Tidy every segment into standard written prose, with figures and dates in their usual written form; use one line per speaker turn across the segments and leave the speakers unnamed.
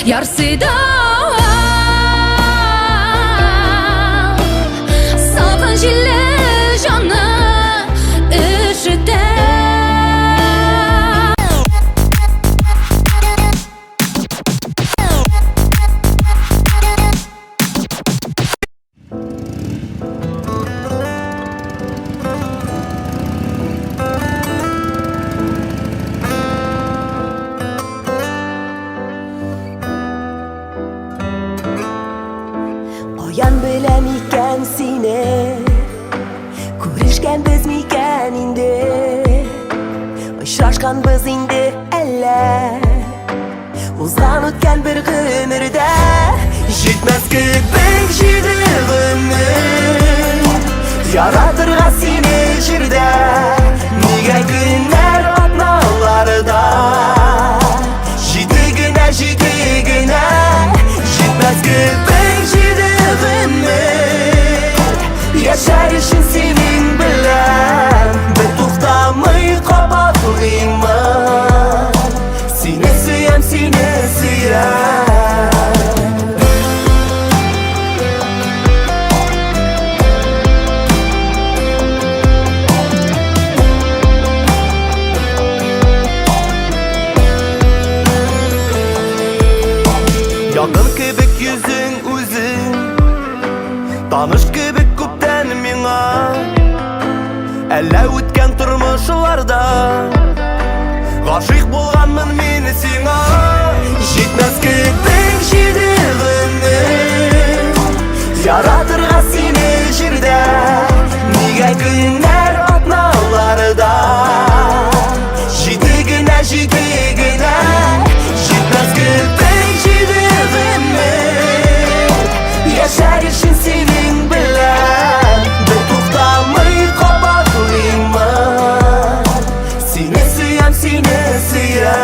Yarsidan salqin jilli jonni ishida
Oyan bilen iken seni Kurishken biz miken indi Uçraşkan biz indi elle Uzan ötken bir gümürde Jitmez köpek jidigimni Yaratırga seni jirde Niga günler atnalarda Jidigine jidigine Jitmez köpek jidigimni Yaşayışın senin bilen Bir toxtamay qabatlıyman Seni süyem, seni süyem Yakın kebek yüzün uzun Tanış kebek köpten ming'a Әллә үткән тормышларда Гашыйк булганмын мин сиңа Җитмәс көпек җидегемне Яратырга сине җирдә Нигә көннәр атналарда Җидегенә, җидегенә Җитмәс көпек җидегемне Яшәр өчен синең белән Бер туктамый кабатлыйман Сине сөям, сине сөям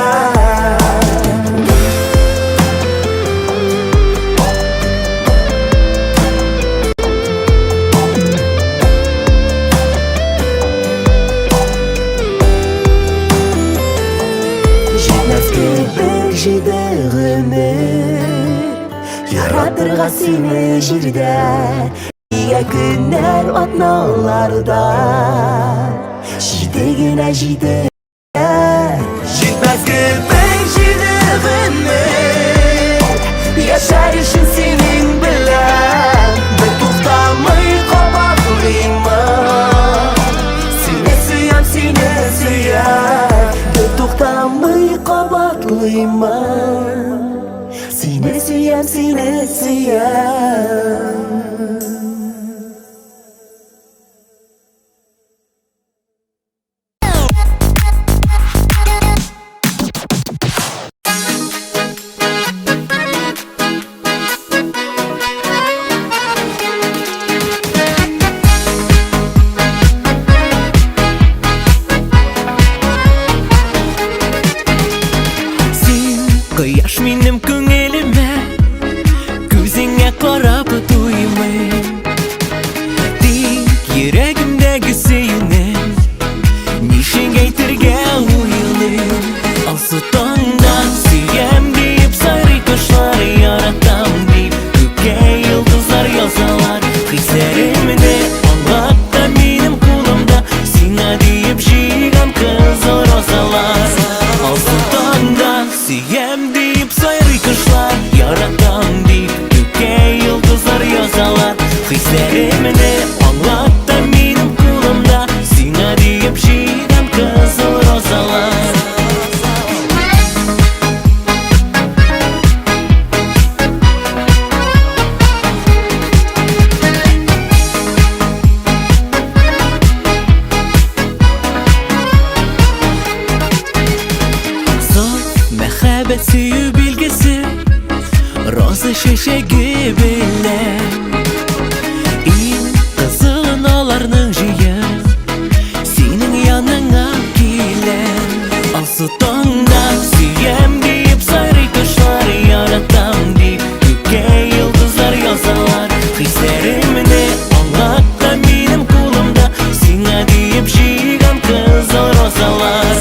Җитмәс көпек җидегемне Яратырга сине җирдә Нигә көннәр атналарда Җидегенә, җидегенә Җитмәс көпек җидегемне Яшәр өчен синең белән Бер туктамый кабатлыйман Сине сөям, сине сөям Бер туктамый кабатлыйман Sine süyem, sine süyem
Кояш минем күңелемә Күзеңә карап туймыйм Тик йөрәгемдәге сөюне Нишек әйтергә уйлыйм Алсу таңда сөям дип сайрый кошлар Яратам дип күккә йолдызлар язалар Хисләремне аңлатта минем кулымда Сиңа дип җыйган кызыл розалар Алсу таңда сөям дип сайрый кошлар Яратам дип күккә йолдызлар язалар Хисләремне аңлатта минем кулымда Сиңа дип җыйган кызыл розалар Мәхәббәт сөю билгесе Роза чәчәге белән Иң кызылын аларның җыя Синең яныңа киләм Алсу таңда сөям дип сайрый кошлар Яратам дип күккә йолдызлар язалар Хисләремне аңлатта минем кулымда Сиңа дип җыйган кызыл розалар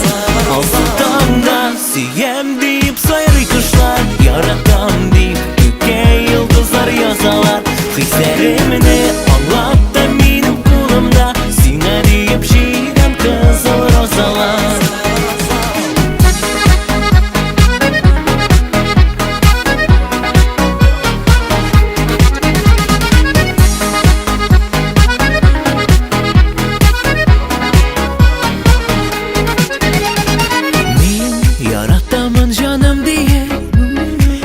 Алсу таңда сөям дип сайрый кошлар Яратам Hislerimni anlat da benim kulumda, sine deyip jiygan kızıl rozalar. Men yarataman canım diye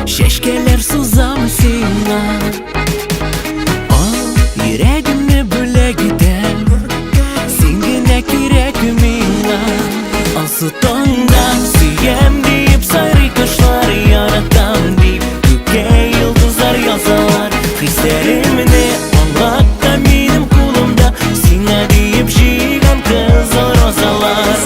şeşkeler suzam sina. Al yüreğimni böle gider, sengine kerek minga. Al sutonda suyem deyip sarı kuşlar yaratam deyip göke yıldızlar yazalar. Hislerimni anlat da benim kulumda, sine deyip jiygan kızıl rozalar.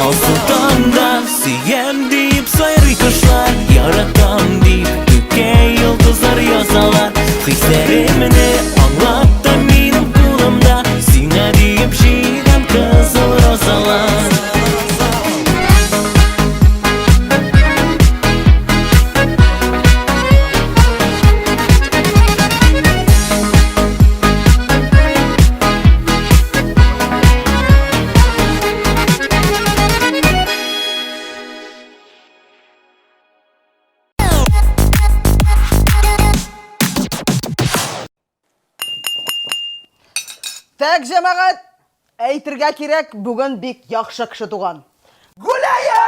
Al sutonda suyem deyip sarı kuşlar yaratam deyip göke yıldızlar yazalar. Hislerimni anlat da benim kulumda, sine deyip jiygan kızıl rozalar.
Так, жамағат, әйтірге керек, бүгін бек яқшы кіші туған. Гулая!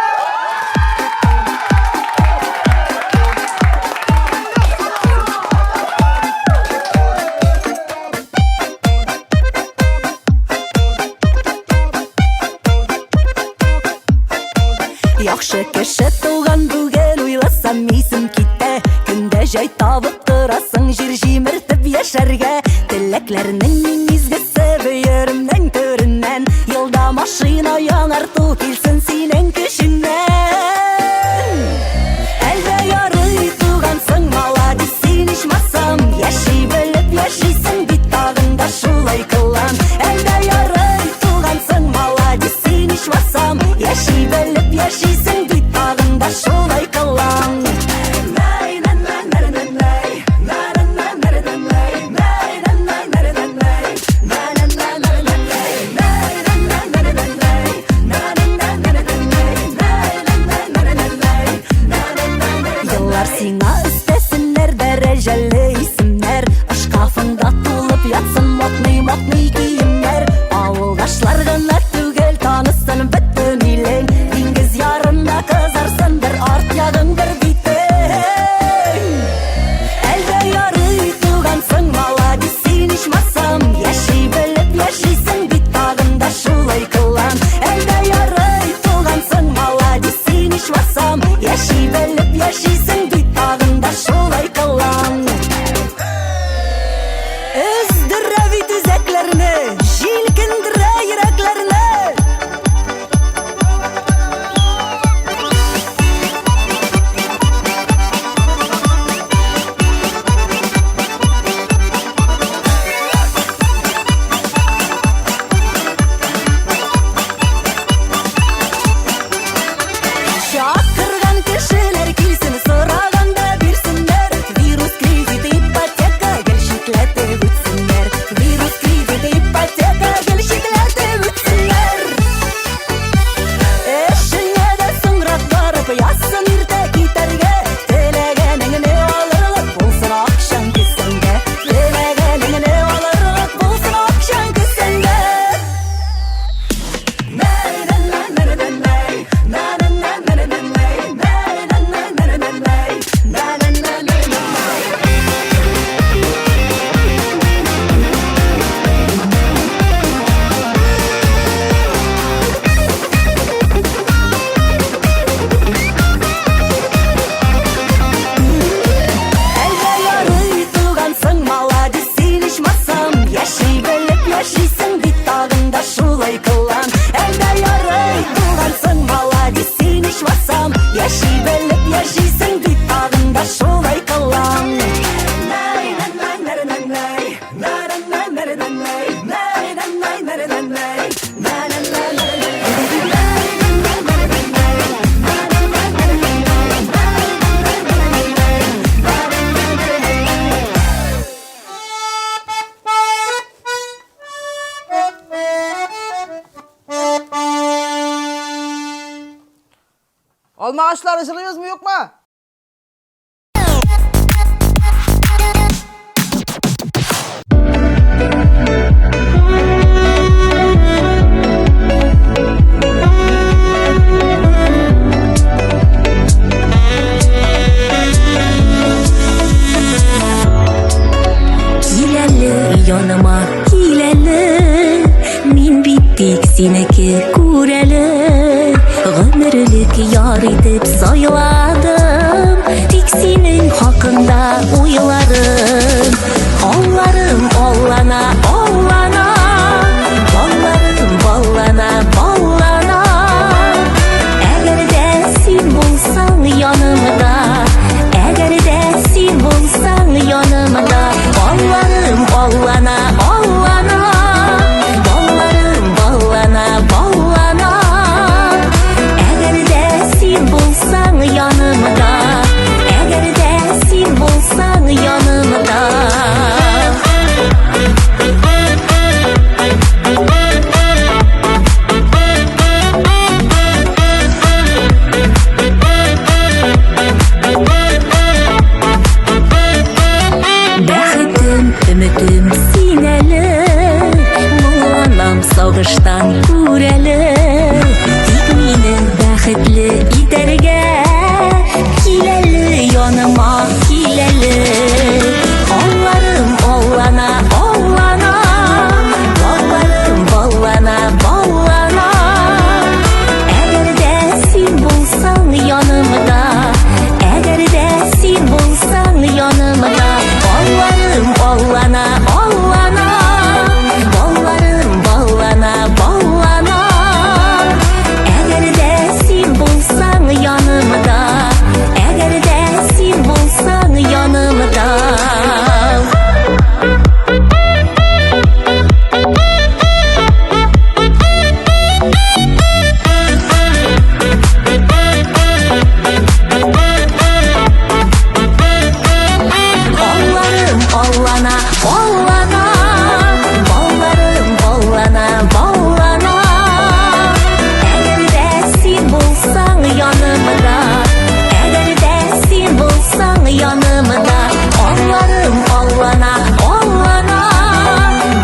Яхшы кеше туган бүген уйласам исем китә. Көндә җай табып торасың җир җимертеп яшәргә. Теләкләрнең мин изгесе бөеремнән төреннән. Елда машина яңарту килсен синең көченнән. Әлбә ярый тугансың маладис син ичмасам. Яши белеп яшисең бит тагында шулай кылан. Әлбә ярый тугансың маладис син ичмасам. Яши белеп яшисең бит тагында шулай кылан. Yıllar sina üstesиннәр дәрәҗәле исемнәр. Шкафыңда тулып ятсын матный киемнәр. Авылдашлар гына түгел танысын бөтен илең. Диңгез ярында кызарсын бер арт ягың бер битең. Әлбә ярый тугансың маладис син ичмасам. Яши белеп яшисең бит тагында шулай кылан. Әлбә ярый тугансың маладис син ичмасам. Яши белеп яшисең бит тагында шулай кылан. Өздерә бит үзәкләрне, җилкендерә йөрәкләрне.
Alma ağaçları ışılıyoruz mu yok mu?
Hileli yanıma hileli, min bittik seneki kureli. Ömürlük yar edip sayladım, tik senin hakkında uyladım. Ollarım ollana ollana, ballarım ballana ballana. Eğer de sen bulsan yanımda, eğer de sen bulsan yanımda, ballarım ollana ollana, ballarım ballana ballana. Eğer de sen bulsan yanımda, eğer de sen bulsan yanımda. Бәхетім, үмітім сенәлі, мұңланам сағыштан көрәлі. Тик менің бәхетлі итәргә, киләлі яныма киләлі. Алларым аллана аллана, балларым баллана баллана. Әгәр дә син булсаң янымда, әгәр дә син булсаң янымда, балларым аллана аллана, балларым баллана баллана. Әгәр дә син булсаң янымда, әгәр дә син булсаң янымда. Алларым аллана аллана, балларым баллана баллана. Әгәр дә син булсаң янымда, әгәр дә син булсаң янымда. Алларым аллана аллана,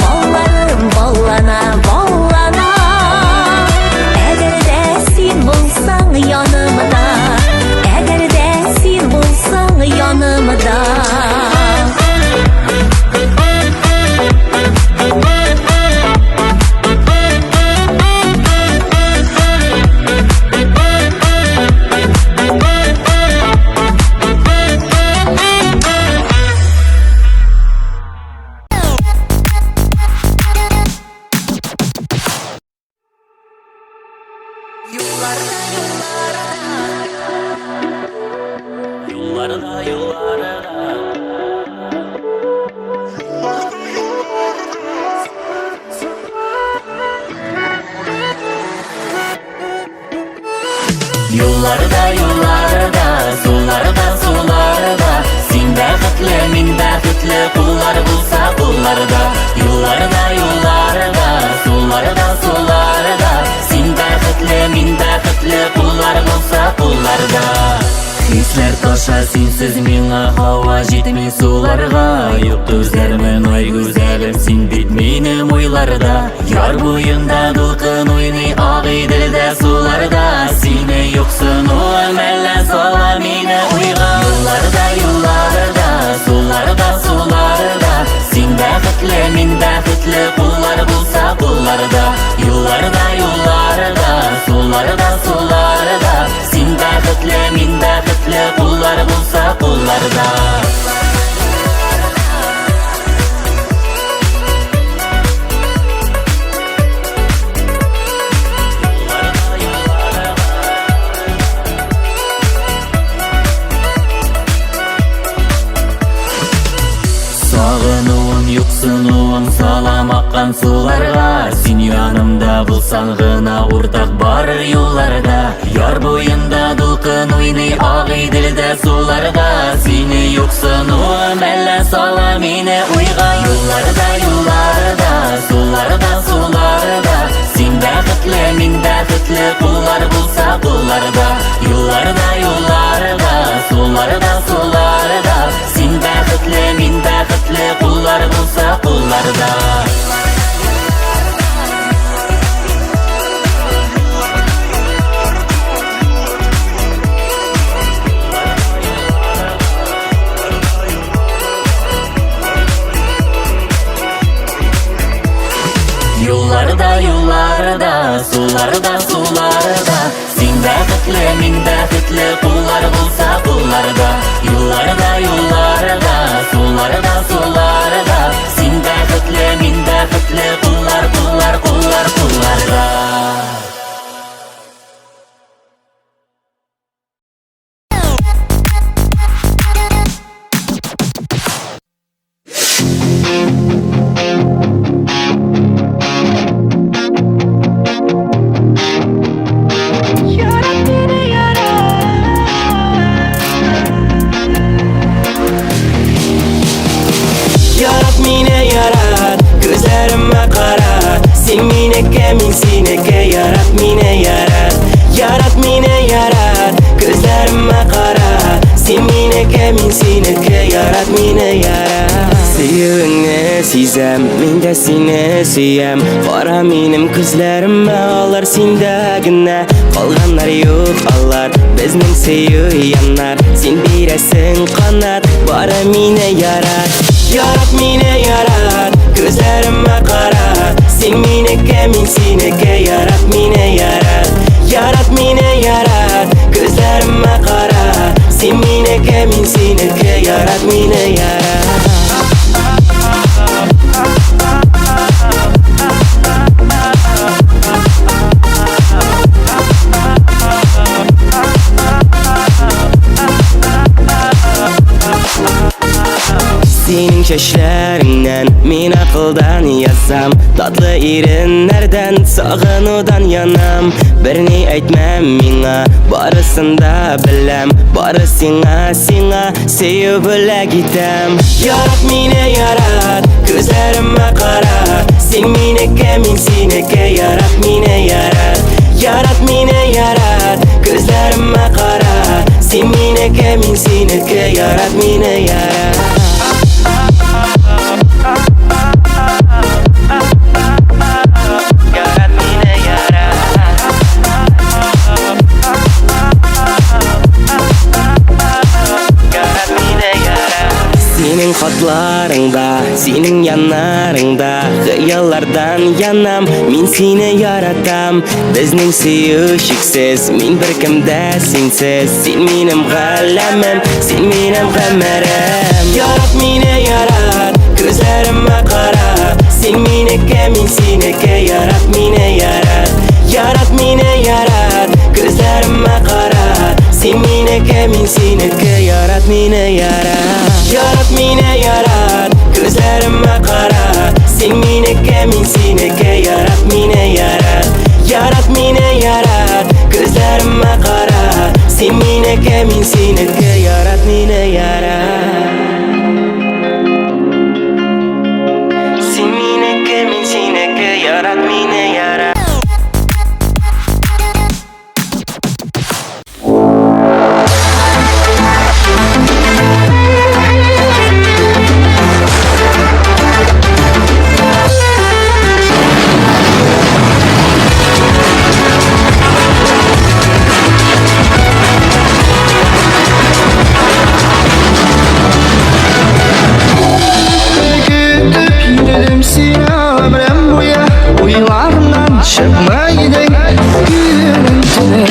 балларым баллана баллана. Әгәр дә син булсаң янымда, әгәр дә син булсаң янымда.
Yollarda yollarda Yollarda yollarda, sularda sularda, sen bәхетле, min bәхетле, kullar bulsa kullarda. Yollarda yollarda, sularda sularda, sen bәхетле, min bәхетле, kullar bulsa kullarda. Hisler taşa sensiz mingə hava jetmi sularga. Yok gözlərimin ay güzelim, sen bit benim oylarda. Yar boyunda dulqın oynay ağay dildə sularda. Seni yoksun o əməllə sala meni oyğa. Yollarda yollarda, sularda sularda, sen bәхетле, min bәхетле, kullar bulsa kullarda. Yollarda yollarda, sularda sularda, sen bәхетле, min bәхетле, kullar bulsa kullarda. Sağınуым, юксынуым, салам аккан суларга. Сен янымда булсаң гына уртак барыр юлларда. Яр буенда дулкын уйный агый дилдә суларга. Сине юксынуым, әллә сала мине уйга. Юлларда, юлларда, суларда, суларда, сен бәхетле бәхетле, мин бәхетле, куллар булса кулларда. Юлларда, юлларда, суларда, суларда. Син бәхетле, мин бәхетле, куллар булса кулларда. Yollarda, yollarda, sularda, sularda. Sen bәхетле, мин бәхетле, куллар булса кулларда. Yollarda, yollarda, sularda, sularda. Sen bәхетле, мин бәхетле, куллар, куллар, куллар, кулларда.
Yarat mine yarat, gözlerime kara. Sen mineke, min sineke, yarat mine yarat. Yarat mine yarat, gözlerime kara. Sen mineke, min sineke, yarat mine yarat. Sevgini sezem, men de seni suyam. Qara menim ko'zlarimma olar sendagina. Qolganlar yo'q allar, bizning sevgi yanar. Sen berasan qanat, qara mine yarat. Yarat mine yarat, gözlerime kara. Sen mineke, min sineke, yarat mine yarat. Yarat mine yarat, gözlerime kara. Sen mineke, min sineke, yarat mine yarat. Senin şaşlarından, men akıldan yazsam. Tatlı irinlerden, sağınudan yanam. Birini aytmam minga, barısında bilem. Barı sina, sina, sevib bila gitam. Yarat mine yarat, gözlerime kara. Sen mineke, min sineke, yarat mine yarat. Yarat mine yarat, gözlerime kara. Sen mineke, min sineke, yarat mine yarat. Senin hatlarında, senin yanlarında. Hıyallardan yanam, min seni yaratam. Bizning sevişiksiz, min bir kimde sensiz. Sen menim g'alamim, sen menim g'amarim. Yarat mine yarat, gözlerime kara. Sen mineke, min sineke, yarat mine yarat. Yarat mine yarat, gözlerime kara. Sen mineke, min sineke, yarat mine yarat. Yarat mine yarat, gözlerime kara. Sen mineke, min sineke, yarat mine yarat. Yarat mine yarat, gözlerime kara. Sen mineke, min sineke, yarat mine yarat. Sen mineke, min sineke, yarat mine yarat.
Çıkmaydın gülüntüne.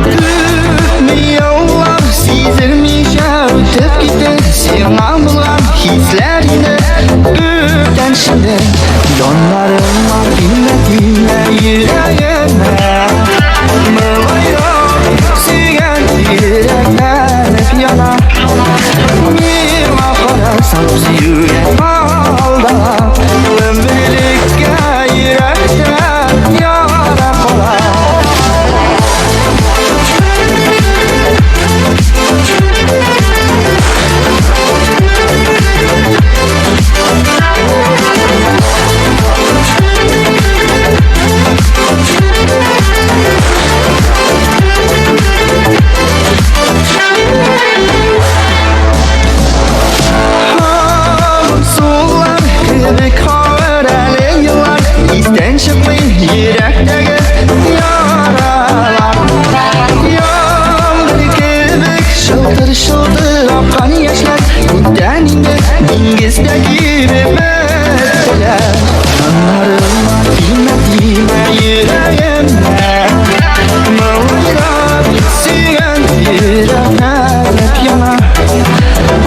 Gülme yollar sezilmişe ötüp gitti. Sen bulan hislerine öten şimdi. Donlarım var dinle yüreğime. Mılayım sügen yürekler hep yanar. Bir bakarsam yürek alda. Ömürlükte yürekten yara kolar. Dengiz'deki mesele Yanlarıma kıymetime yüreğimle Mağla bitsin yüreğime hep yana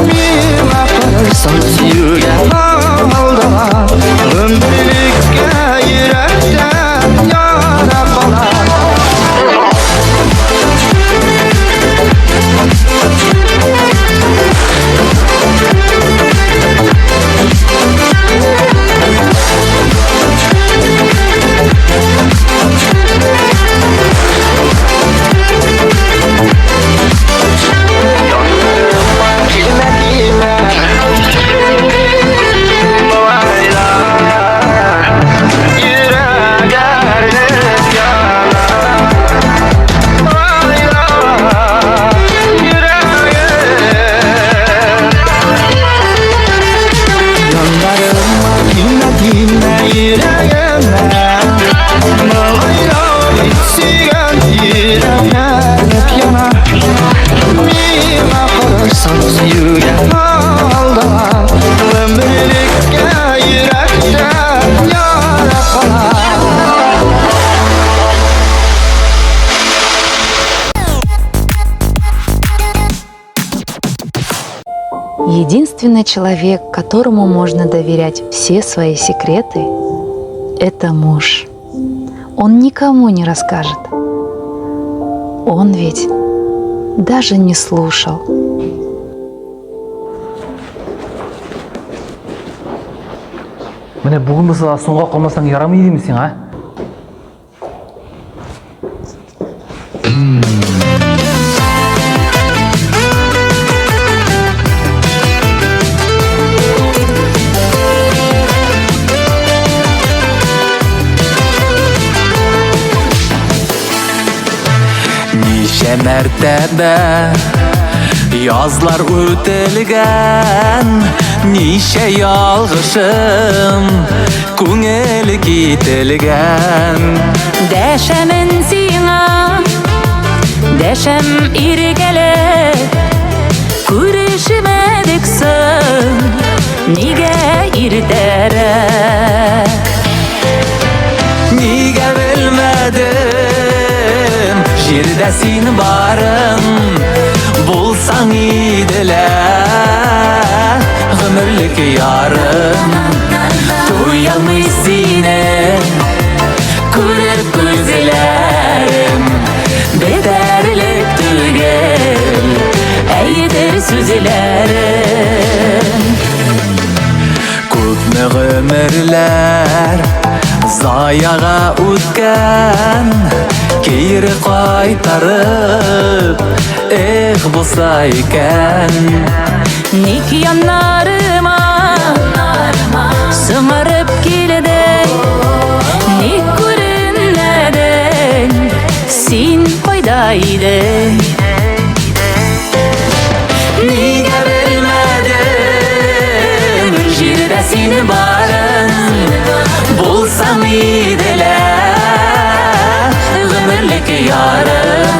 Bir bakarsan sürge aldama Ömrülükte yürekten yara kalan
Единственный человек, которому можно доверять все свои секреты, это муж. Он никому не расскажет. Он ведь даже не слушал.
Міне бүгін мысалы соңға қалмасаң ярамайды емесің, а?
Неше мәртәбә язлар үтелгән, неше ялгышым күңел кителгән.
Дәшәмен сиңа, дәшәм иргәләп, күрешмәдек соң, нигә иртәрәк?
Нигә белмәдем, җирдә син барың, булсаң иделә гомерлек ярым. Туялмый сине күреп күзләрем, бетәрлек түгел әйтер сүзләрем. Күпме гомерләр заяга үткән, кире кайтарып эх булса икән.
Ник яннарыма сыңарып килде, ник күренмәдең, син кайда идең? Нигә белмәдем, җирдә син барың, булсаң иделә гомерлек ярым.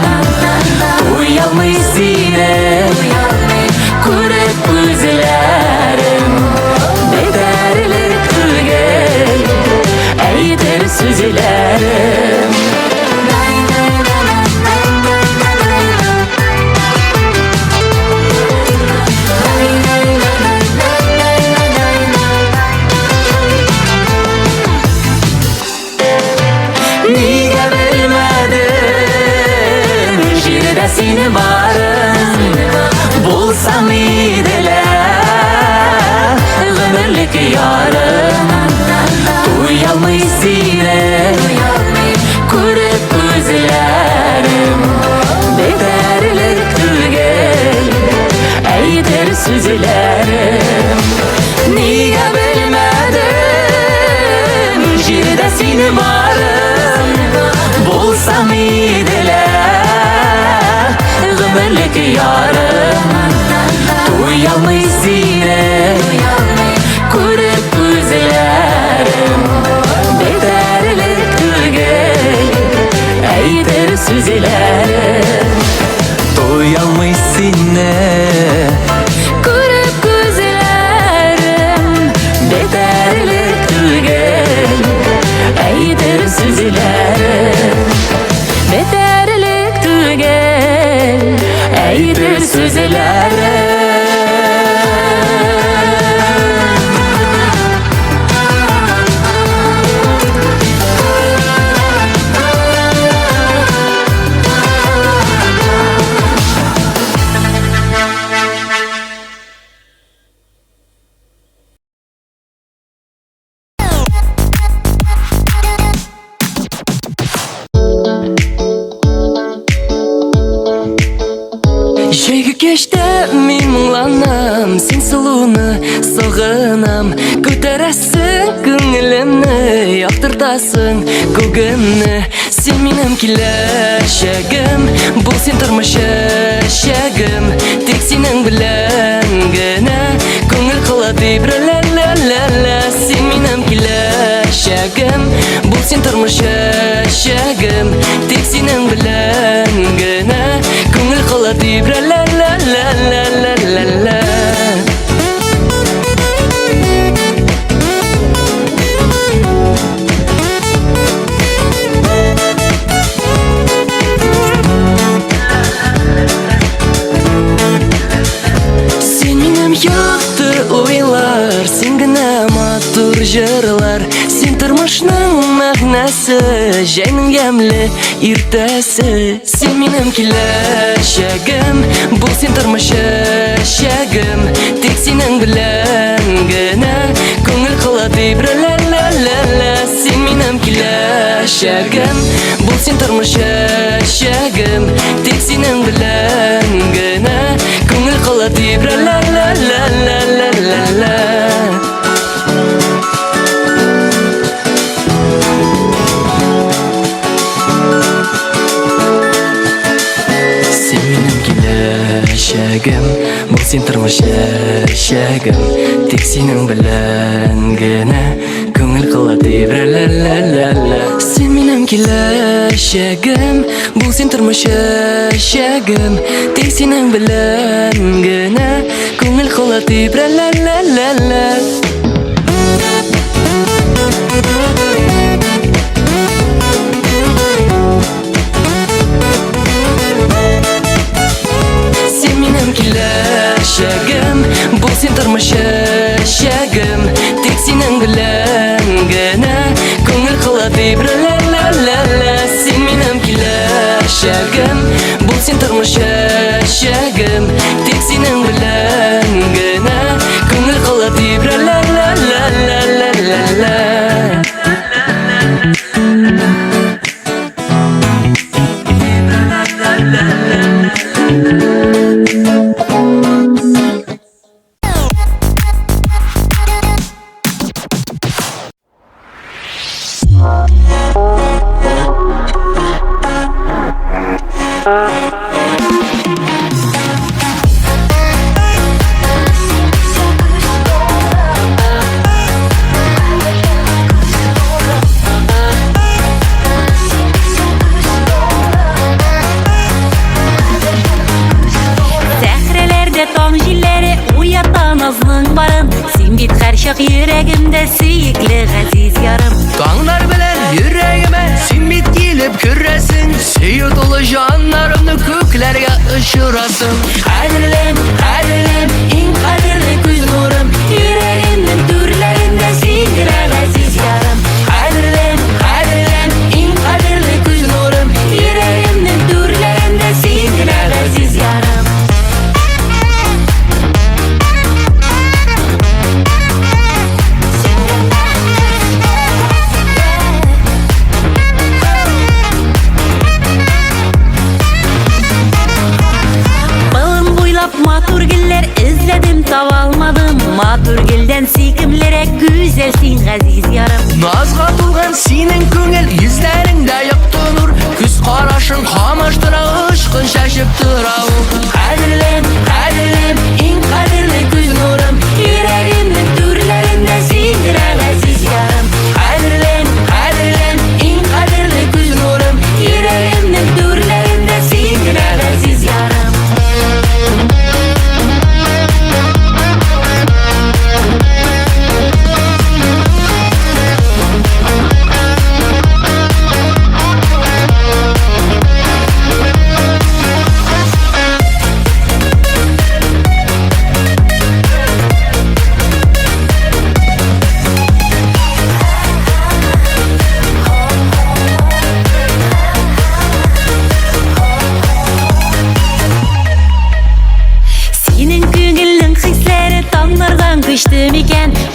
Уялмый сине күреп күзләрем, бетәрлек түгел әйтер сүзләрем. Нигә белмәдем, җирдә син барың, булсаң иделә гомерлек ярым. Туялмый сине күреп күзләрем, бетәрлек түгел әйтер сүзләрем. Нигә белмәдем, җирдә син барың, булсаң иделә гомерлек ярым. Туялмый сине күреп күзләрем, бетәрлек түгел әйтер сүзләрем. Туялмый сине Күреп күзләрем,
kechte men munglanam, sen suluni sog'inam. Ko'tarasin ko'nglimni, yoqtirtasin ko'gimni. Sen menim kelajagim, bu sen turmush eshagim. Tek sening bilangina ko'ngil qiladi bir la la la la. Sen menim kelajagim, bu sen turmush eshagim. Tek sening bilangina ko'ngil qiladi bir la la la la la la la. Yoqdi o'ylar, sengina matur jırlar. Sen turmushning ma'nasi, jayning gamli ertasi. Sen menim kelajagim, bu sen turmush eshagim. Tek sening bilangina ko'ngil qiladi bir la la la la. Sen menim kelajagim, bu sen turmush eshagim. Tek sening bilangina ko'ngil qiladi bir la la la la la la la. Sen menim kelajagim, bu sen turmush eshagim. Tek sening bilangina ko'ngil qiladi bir la la la la. Sen menim kelajagim, bu sen turmush eshagim. Tek sening bilangina ko'ngil qiladi bir la la la la. Sen menim kelajagim, bu sen turmush eshagim. Tek sening bilangina ko'ngil qiladi bir la la la la. Sen menim kelajagim, bu sen turmush eshagim. Tek sening bilangina ko'ngil qiladi bir la la la la la la la.
Yüreğimde suyuklu aziz yarım.
Dağlar bilen yüreğime simit gelip küresin. Suyu dolu canlarımı köklerge ışırasın.
Kadirlim, kadirlim, en kadirli göz nurum. Yüreğimin türlerinde sindir aziz yarım. Kadirlim, kadirlim, en kadirli göz nurum. Yüreğimin türlerinde sindir aziz yarım. Matur giller izledim tavalmadım. Matur gilden sikimlere güzelsin aziz yarım.
Nazga tulgan senin köngel yüzlerinde yaktı nur. Küs karашın kamaştıra ışkın şaşıp tıravu.
Kadirlim, kadirlim, en kadirli göz nurum. Yüreğimin türlerinde sindir aziz yarım. Kadirlim, kadirlim, en kadirli göz nurum. Yüreğimin türlerinde sindir aziz yarım.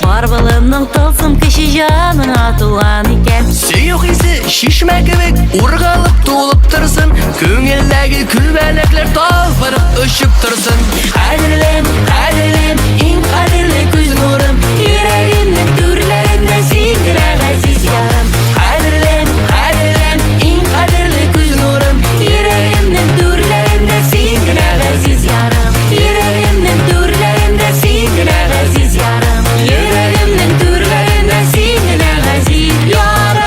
Бар болының тылсым кіші жаныңа туған екен.
Сүйік исі шишмә кебек ургалып тулып тұрсын, көңілдәге күлбәләкләр талпырып ұшып тұрсын.
Қадірлем, қадірлем, ең қадірлі көз нұрым, Йөрәгемнең түрләрендә син генә ғәзиз ярым.
Қадірлем, қадірлем, ең қадірлі көз нұрым,
Йөрәгемнең түрләрендә син генә ғәзиз ярым. Йөрәгемнең түрләрендә син генә ғәзиз ярым. Йөрәгемнең түрләрендә син генә ғәзиз ярым.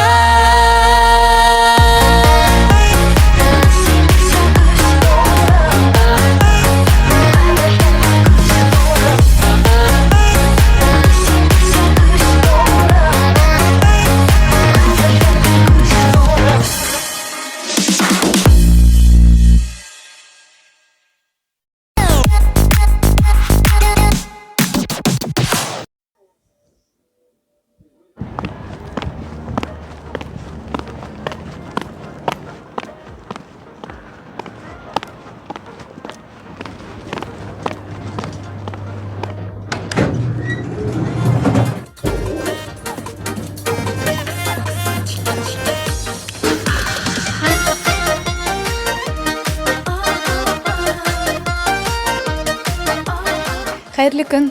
Хәерле көн.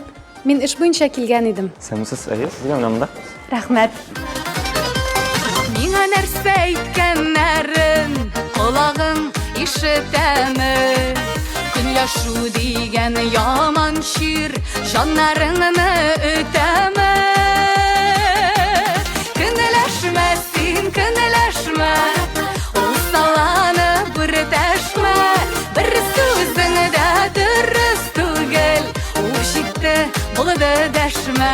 Мин эш буенча килгән идем.
Сәмсез, әйе, беләм монда.
Рәхмәт. Миңа нәрсә әйткәннәрен колагың ишетәме? Көнләшү дигән яман шир җаннарыңны үтәме? Көнләшмә син, көнләшмә, ул саланы бүртәшмә, бер сүзең дә дөрес түгел. Булды дәшмә,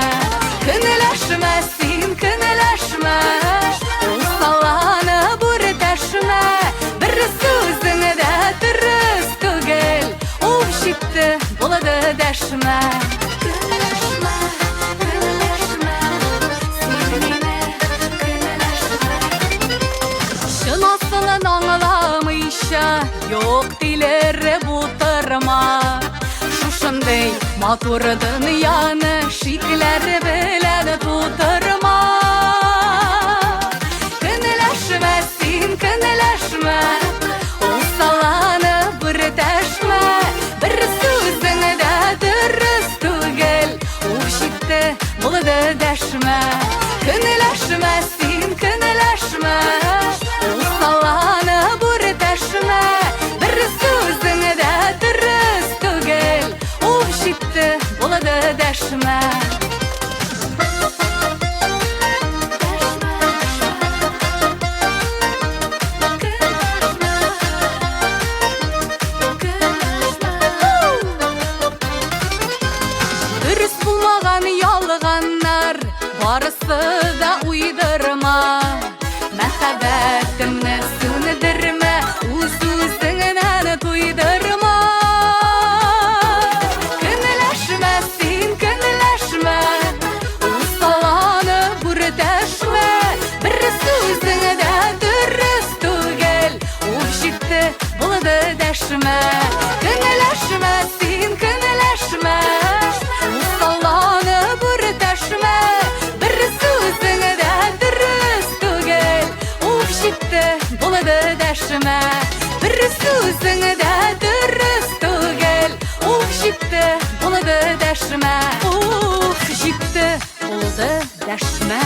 көнләшмә син, көнләшмә, ул саланы бүртәшмә, бер сүзең дә дөрес түгел. Ул җитте, булды дәшмә. Көнләшмә, көнләшмә, син мине көнләшмә. Чын асылын аңламыйча, юк диләре бутырма. Шушындай матур дөньяны шикләр белән тутырма. Көнләшмә син, көнләшмә, ул саланы бүртәшмә, бер сүзең дә дөрес түгел. Ул җитте, булды дәшмә. Көнләшмә син, көнләшмә, ул саланы бүртәшмә, бер сүзең дә дөрес түгел. Җитте, булды дәшмә. Дөрес булмаган ялганнар барысы да уйдырма. Мәхәббәтемне сүндермә, үз үзеңнән туйдырма. Дәшмә, көнләшмә син, көнләшмә, ул саланы бүртәшмә, бер сүзең дә дөрес түгел. Ул җитте, булды дәшмә, бер сүзең дә дөрес түгел. Ул җитте, булды дәшмә, ул җитте, булды дәшмә.